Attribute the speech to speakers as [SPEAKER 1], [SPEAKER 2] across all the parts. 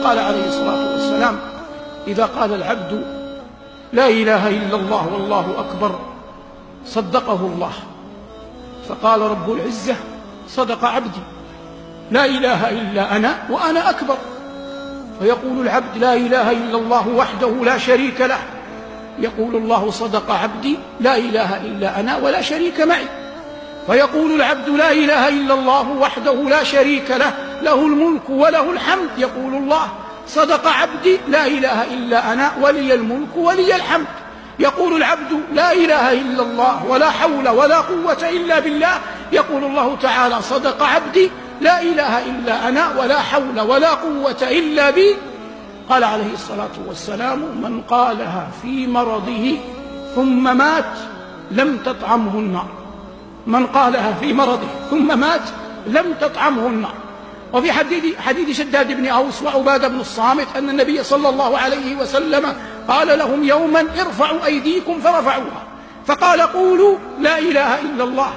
[SPEAKER 1] قال عليه الصلاة والسلام: إذا قال العبد لا إله إلا الله والله أكبر صدقه الله. فقال رب العزة: صدق عبدي، لا إله إلا أنا وأنا أكبر. فيقول العبد: لا إله إلا الله وحده لا شريك له. يقول الله: صدق عبدي، لا إله إلا أنا ولا شريك معي. فيقول العبد: لا إله إلا الله وحده لا شريك له، له الملك وله الحمد. يقول الله: صدق عبدي، لا إله إلا أنا ولي الملك ولي الحمد. يقول العبد: لا إله إلا الله ولا حول ولا قوة إلا بالله. يقول الله تعالى: صدق عبدي، لا إله إلا أنا ولا حول ولا قوة إلا بي. قال عليه الصلاة والسلام: من قالها في مرضه ثم مات لم تطعمه النار. من قالها في مرضه ثم مات لم تطعمه النار. وفي حديث شداد بن أوس وعبادة بن الصامت أن النبي صلى الله عليه وسلم قال لهم يوما: ارفعوا أيديكم، فرفعوها، فقال: قولوا لا إله إلا الله.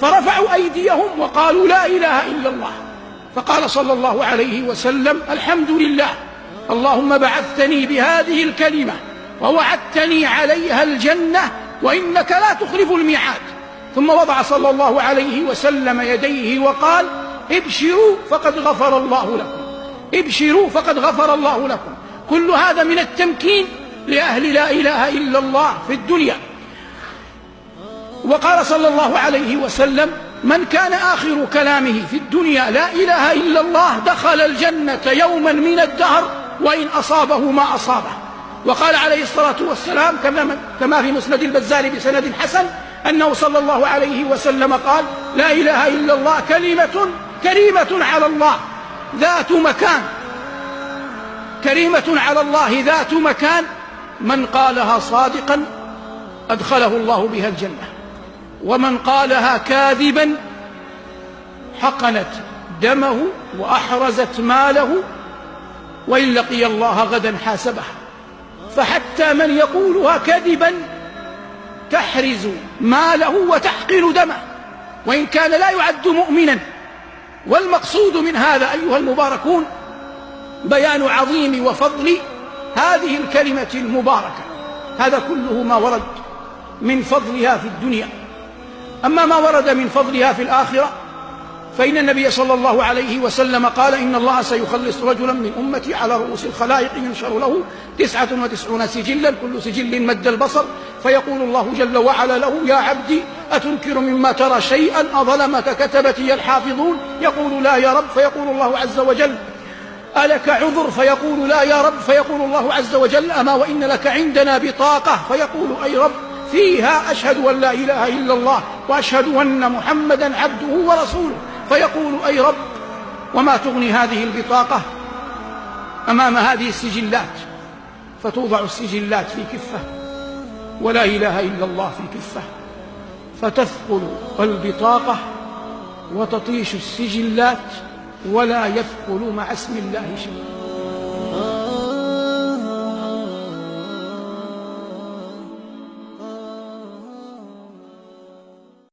[SPEAKER 1] فرفعوا أيديهم وقالوا: لا إله إلا الله. فقال صلى الله عليه وسلم: الحمد لله، اللهم بعثتني بهذه الكلمة ووعدتني عليها الجنة وإنك لا تخلف الميعاد. ثم وضع صلى الله عليه وسلم يديه وقال: ابشروا فقد غفر الله لكم، ابشروا فقد غفر الله لكم. كل هذا من التمكين لأهل لا إله إلا الله في الدنيا. وقال صلى الله عليه وسلم: من كان آخر كلامه في الدنيا لا إله إلا الله دخل الجنة يوما من الدهر وإن أصابه ما أصابه. وقال عليه الصلاة والسلام كما في مسند البزار بسند حسن أنه صلى الله عليه وسلم قال: لا إله إلا الله كريمة على الله ذات مكان، كريمة على الله ذات مكان، من قالها صادقا أدخله الله بها الجنة، ومن قالها كاذبا حقنت دمه وأحرزت ماله، وإن لقي الله غدا حاسبه. فحتى من يقولها كذبا تحرز ماله وتحقن دمه، وإن كان لا يعد مؤمنا. والمقصود من هذا أيها المباركون بيان عظيم وفضل هذه الكلمة المباركة. هذا كله ما ورد من فضلها في الدنيا. أما ما ورد من فضلها في الآخرة فإن النبي صلى الله عليه وسلم قال: إن الله سيخلص رجلا من أمتي على رؤوس الخلائق ينشر له 99 سجلا كل سجل مد البصر، فيقول الله جل وعلا له: يا عبدي أتنكر مما ترى شيئا أظلمك كتبتي الحافظون؟ يقول: لا يا رب. فيقول الله عز وجل: ألك عذر؟ فيقول: لا يا رب. فيقول الله عز وجل: أما وإن لك عندنا بطاقة. فيقول: أي رب، فيها أشهد أن لا إله إلا الله وأشهد أن محمدا عبده ورسوله. فيقول: أي رب، وما تغني هذه البطاقة أمام هذه السجلات؟ فتوضع السجلات في كفة ولا إله إلا الله في كفة، فتثقل البطاقة وتطيش السجلات ولا يثقل مع اسم الله شيء.